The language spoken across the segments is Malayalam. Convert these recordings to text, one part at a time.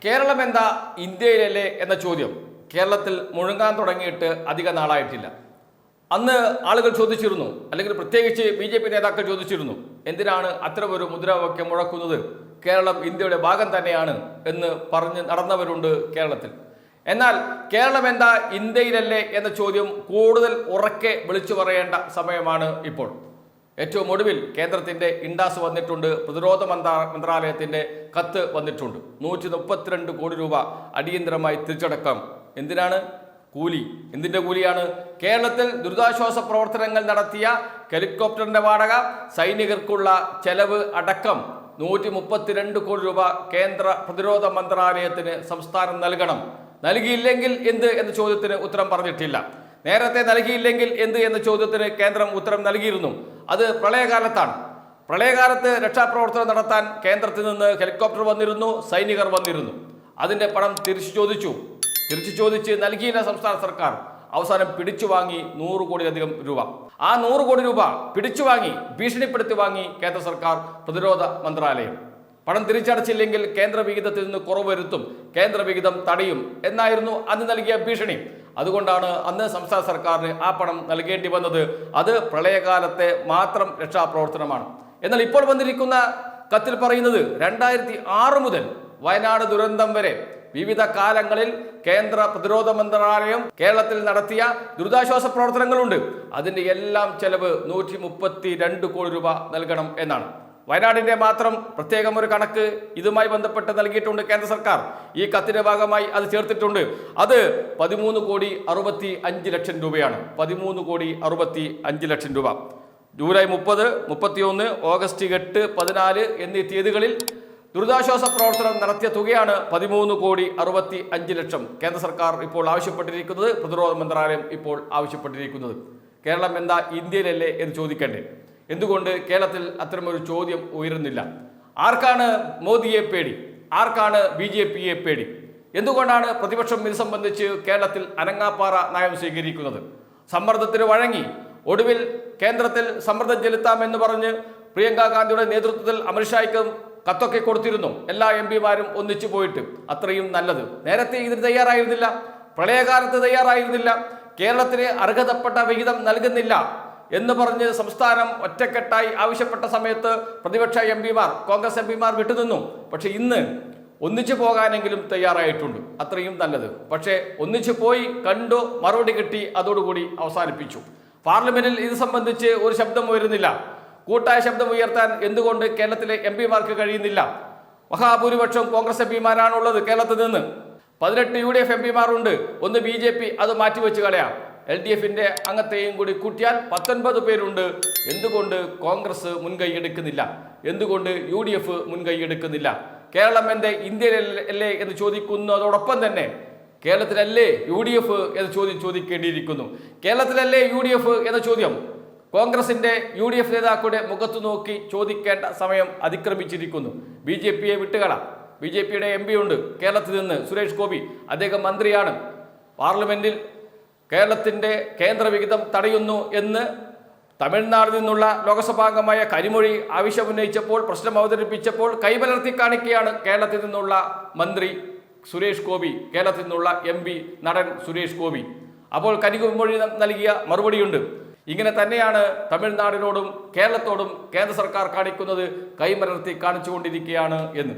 കേരളം എന്താ ഇന്ത്യയിലല്ലേ എന്ന ചോദ്യം കേരളത്തിൽ മുഴങ്ങാൻ തുടങ്ങിയിട്ട് അധിക നാളായിട്ടില്ല. അന്ന് ആളുകൾ ചോദിച്ചിരുന്നു, അല്ലെങ്കിൽ പ്രത്യേകിച്ച് BJP നേതാക്കൾ ചോദിച്ചിരുന്നു, എന്തിനാണ് അത്തരമൊരു മുദ്രാവാക്യം മുഴക്കുന്നത്? കേരളം ഇന്ത്യയുടെ ഭാഗം തന്നെയാണ് എന്ന് പറഞ്ഞ് നടന്നവരുണ്ട് കേരളത്തിൽ. എന്നാൽ കേരളം എന്താ ഇന്ത്യയിലല്ലേ എന്ന ചോദ്യം കൂടുതൽ ഉറക്കെ വിളിച്ചു പറയേണ്ട സമയമാണ് ഇപ്പോൾ. ഏറ്റവും ഒടുവിൽ കേന്ദ്രത്തിൻ്റെ ഇൻഡാസ് വന്നിട്ടുണ്ട്, പ്രതിരോധ മന്ത്രാലയത്തിൻ്റെ കത്ത് വന്നിട്ടുണ്ട്. 132 കോടി രൂപ അടിയന്തരമായി തിരിച്ചടക്കാം. എന്തിനാണ്? കൂലി. എന്തിൻ്റെ കൂലിയാണ്? കേരളത്തിൽ ദുരിതാശ്വാസ പ്രവർത്തനങ്ങൾ നടത്തിയ ഹെലികോപ്റ്ററിൻ്റെ വാടക, സൈനികർക്കുള്ള ചെലവ് അടക്കം 132 കോടി രൂപ കേന്ദ്ര പ്രതിരോധ മന്ത്രാലയത്തിന് സംസ്ഥാനം നൽകണം. നൽകിയില്ലെങ്കിൽ എന്ത് എന്ന ചോദ്യത്തിന് ഉത്തരം പറഞ്ഞിട്ടില്ല. നേരത്തെ നൽകിയില്ലെങ്കിൽ എന്ത് എന്ന ചോദ്യത്തിന് കേന്ദ്രം ഉത്തരം നൽകിയിരുന്നു. അത് പ്രളയകാലത്താണ്. പ്രളയകാലത്ത് രക്ഷാപ്രവർത്തനം നടത്താൻ കേന്ദ്രത്തിൽ നിന്ന് ഹെലികോപ്റ്റർ വന്നിരുന്നു, സൈനികർ വന്നിരുന്നു. അതിൻ്റെ പണം തിരിച്ചു ചോദിച്ച് നൽകിയില്ല സംസ്ഥാന സർക്കാർ. അവസാനം പിടിച്ചു വാങ്ങി 100 കോടിയിലധികം രൂപ. ആ 100 കോടി രൂപ പിടിച്ചു വാങ്ങി, ഭീഷണിപ്പെടുത്തി വാങ്ങി കേന്ദ്ര സർക്കാർ പ്രതിരോധ മന്ത്രാലയം. പണം തിരിച്ചടച്ചില്ലെങ്കിൽ കേന്ദ്ര വിഹിതത്തിൽ നിന്ന് കുറവ് വരുത്തും, കേന്ദ്ര വിഹിതം തടയും എന്നായിരുന്നു അന്ന് നൽകിയ ഭീഷണി. അതുകൊണ്ടാണ് അന്ന് സംസ്ഥാന സർക്കാരിന് ആ പണം നൽകേണ്ടി വന്നത്. അത് പ്രളയകാലത്തെ മാത്രം രക്ഷാപ്രവർത്തനമാണ്. എന്നാൽ ഇപ്പോൾ വന്നിരിക്കുന്ന കത്തിൽ പറയുന്നത് 2006 മുതൽ വയനാട് ദുരന്തം വരെ വിവിധ കാലങ്ങളിൽ കേന്ദ്ര പ്രതിരോധ മന്ത്രാലയം കേരളത്തിൽ നടത്തിയ ദുരിതാശ്വാസ പ്രവർത്തനങ്ങളുണ്ട്. അതിൻ്റെ എല്ലാം ചെലവ് 132 കോടി രൂപ നൽകണം എന്നാണ്. വയനാടിൻ്റെ മാത്രം പ്രത്യേകം ഒരു കണക്ക് ഇതുമായി ബന്ധപ്പെട്ട് നൽകിയിട്ടുണ്ട് കേന്ദ്ര സർക്കാർ. ഈ കത്തിന്റെ ഭാഗമായി അത് ചേർത്തിട്ടുണ്ട്. അത് 13,65,00,000 രൂപയാണ്. 13,65,00,000 രൂപ. ജൂലൈ 30, 31, ഓഗസ്റ്റ് 8, 14 എന്നീ തീയതികളിൽ ദുരിതാശ്വാസ പ്രവർത്തനം നടത്തിയ തുകയാണ് 13,65,00,000 കേന്ദ്ര സർക്കാർ ഇപ്പോൾ ആവശ്യപ്പെട്ടിരിക്കുന്നത്, പ്രതിരോധ മന്ത്രാലയം ഇപ്പോൾ ആവശ്യപ്പെട്ടിരിക്കുന്നത്. കേരളം എന്താ ഇന്ത്യയിലല്ലേ എന്ന് ചോദിക്കണ്ടേ? എന്തുകൊണ്ട് കേരളത്തിൽ അത്തരമൊരു ചോദ്യം ഉയരുന്നില്ല? ആർക്കാണ് മോദിയെ പേടി? ആർക്കാണ് BJPയെ പേടി? എന്തുകൊണ്ടാണ് പ്രതിപക്ഷം ഇത് സംബന്ധിച്ച് കേരളത്തിൽ അനങ്ങാപ്പാറ നയം സ്വീകരിക്കുന്നത്? സമ്മർദ്ദത്തിന് വഴങ്ങി ഒടുവിൽ കേന്ദ്രത്തിൽ സമ്മർദ്ദം ചെലുത്താമെന്ന് പറഞ്ഞ് പ്രിയങ്ക ഗാന്ധിയുടെ നേതൃത്വത്തിൽ അമിത്ഷായ്ക്ക് കത്തൊക്കെ കൊടുത്തിരുന്നു. എല്ലാ MP മാരും ഒന്നിച്ചു പോയിട്ട്. അത്രയും നല്ലത്. നേരത്തെ ഇതിന് തയ്യാറായിരുന്നില്ല, പ്രളയകാലത്ത് തയ്യാറായിരുന്നില്ല, കേരളത്തിന് അർഹതപ്പെട്ട വിഹിതം നൽകുന്നില്ല എന്ന് പറഞ്ഞ് സംസ്ഥാനം ഒറ്റക്കെട്ടായി ആവശ്യപ്പെട്ട സമയത്ത് പ്രതിപക്ഷ MP മാർ, കോൺഗ്രസ് MP മാർ വിട്ടുനിന്നു. പക്ഷെ ഇന്ന് ഒന്നിച്ചു പോകാനെങ്കിലും തയ്യാറായിട്ടുണ്ട്. അത്രയും നല്ലത്. പക്ഷേ ഒന്നിച്ചു പോയി, കണ്ടു, മറുപടി കിട്ടി, അതോടുകൂടി അവസാനിപ്പിച്ചു. പാർലമെന്റിൽ ഇത് സംബന്ധിച്ച് ഒരു ശബ്ദം ഉയരുന്നില്ല. കൂട്ടായ ശബ്ദം ഉയർത്താൻ എന്തുകൊണ്ട് കേരളത്തിലെ MP മാർക്ക് കഴിയുന്നില്ല? മഹാഭൂരിപക്ഷം കോൺഗ്രസ് MP മാരാണുള്ളത് കേരളത്തിൽ നിന്ന്. 18 UDF MP മാരുണ്ട്. ഒന്ന് BJP, അത് മാറ്റിവെച്ച് കളയാം. LDFിൻ്റെ അംഗത്തെയും കൂടി കൂട്ടിയാൽ 19 പേരുണ്ട്. എന്തുകൊണ്ട് കോൺഗ്രസ് മുൻകൈ എടുക്കുന്നില്ല? എന്തുകൊണ്ട് UDF മുൻകൈ എടുക്കുന്നില്ല? കേരളം എൻ്റെ ഇന്ത്യയിലല്ലേ എന്ന് ചോദിക്കുന്നതോടൊപ്പം തന്നെ കേരളത്തിലല്ലേ UDF എന്ന ചോദ്യം ചോദിക്കേണ്ടിയിരിക്കുന്നു. കേരളത്തിലല്ലേ UDF എന്ന ചോദ്യം കോൺഗ്രസിൻ്റെ UDF നേതാക്കളുടെ മുഖത്ത് നോക്കി ചോദിക്കേണ്ട സമയം അതിക്രമിച്ചിരിക്കുന്നു. BJPയെ വിട്ടുകള. BJPയുടെ MP ഉണ്ട് കേരളത്തിൽ നിന്ന്, സുരേഷ് ഗോപി. അദ്ദേഹം മന്ത്രിയാണ്. പാർലമെന്റിൽ കേരളത്തിൻ്റെ കേന്ദ്ര വിഹിതം തടയുന്നു എന്ന് തമിഴ്നാടിൽ നിന്നുള്ള ലോകസഭാംഗമായ കരിമൊഴി ആവശ്യമുന്നയിച്ചപ്പോൾ, പ്രശ്നം അവതരിപ്പിച്ചപ്പോൾ കൈമലർത്തി കാണിക്കുകയാണ് കേരളത്തിൽ നിന്നുള്ള മന്ത്രി സുരേഷ് ഗോപി, കേരളത്തിൽ നിന്നുള്ള MP നടൻ സുരേഷ് ഗോപി. അപ്പോൾ കരിമൊഴി നൽകിയ മറുപടിയുണ്ട്. ഇങ്ങനെ തന്നെയാണ് തമിഴ്നാടിനോടും കേരളത്തോടും കേന്ദ്ര സർക്കാർ കാണിക്കുന്നത്, കൈമലർത്തി കാണിച്ചുകൊണ്ടിരിക്കുകയാണ് എന്ന്.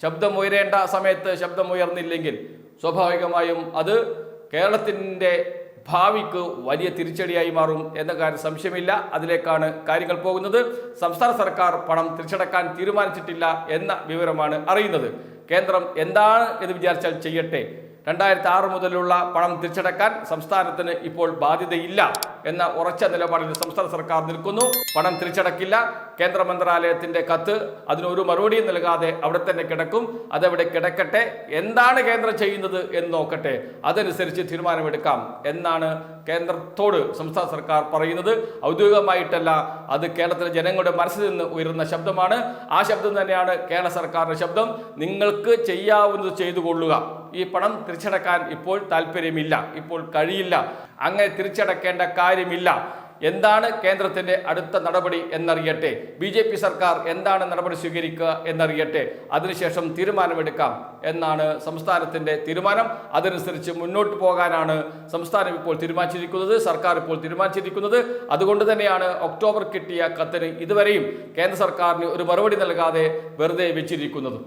ശബ്ദം ഉയരേണ്ട സമയത്ത് ശബ്ദം ഉയർന്നില്ലെങ്കിൽ സ്വാഭാവികമായും അത് കേരളത്തിൻ്റെ ഭാവിക്ക് വലിയ തിരിച്ചടിയായി മാറും എന്ന കാര്യം സംശയമില്ല. അതിലേക്കാണ് കാര്യങ്ങൾ പോകുന്നത്. സംസ്ഥാന സർക്കാർ പണം തിരിച്ചടക്കാൻ തീരുമാനിച്ചിട്ടില്ല എന്ന വിവരമാണ് അറിയുന്നത്. കേന്ദ്രം എന്താണ് എന്ന് വിചാരിച്ചാൽ ചെയ്യട്ടെ. 2006 മുതലുള്ള പണം തിരിച്ചടക്കാൻ സംസ്ഥാനത്തിന് ഇപ്പോൾ ബാധ്യതയില്ല എന്ന ഉറച്ച നിലപാടിൽ സംസ്ഥാന സർക്കാർ നിൽക്കുന്നു. പണം തിരിച്ചടക്കില്ല. കേന്ദ്ര മന്ത്രാലയത്തിൻ്റെ കത്ത് അതിനൊരു മറുപടിയും നൽകാതെ അവിടെ തന്നെ കിടക്കും. അതവിടെ കിടക്കട്ടെ. എന്താണ് കേന്ദ്രം ചെയ്യുന്നത് എന്ന് നോക്കട്ടെ, അതനുസരിച്ച് തീരുമാനമെടുക്കാം എന്നാണ് കേന്ദ്രത്തോട് സംസ്ഥാന സർക്കാർ പറയുന്നത്. ഔദ്യോഗികമായിട്ടല്ല, അത് കേരളത്തിലെ ജനങ്ങളുടെ മനസ്സിൽ നിന്ന് ഉയരുന്ന ശബ്ദമാണ്. ആ ശബ്ദം തന്നെയാണ് കേരള സർക്കാരിൻ്റെ ശബ്ദം. നിങ്ങൾക്ക് ചെയ്യാവുന്നത് ചെയ്തു കൊള്ളുക. ഈ പണം തിരിച്ചടക്കാൻ ഇപ്പോൾ താല്പര്യമില്ല, ഇപ്പോൾ കഴിയില്ല, അങ്ങനെ തിരിച്ചടക്കേണ്ട കാര്യമില്ല എന്താണ് കേന്ദ്രത്തിന്റെ അടുത്ത നടപടി എന്നറിയട്ടെ, BJP സർക്കാർ എന്താണ് നടപടി സ്വീകരിക്കുക എന്നറിയട്ടെ, അതിനുശേഷം തീരുമാനമെടുക്കാം എന്നാണ് സംസ്ഥാനത്തിന്റെ തീരുമാനം. അതനുസരിച്ച് മുന്നോട്ട് പോകാനാണ് സംസ്ഥാനം ഇപ്പോൾ തീരുമാനിച്ചിരിക്കുന്നത്, സർക്കാർ ഇപ്പോൾ തീരുമാനിച്ചിരിക്കുന്നത്. അതുകൊണ്ട് തന്നെയാണ് ഒക്ടോബർ കിട്ടിയ കത്തിന് ഇതുവരെയും കേന്ദ്ര സർക്കാരിന് ഒരു മറുപടി നൽകാതെ വെറുതെ വെച്ചിരിക്കുന്നത്.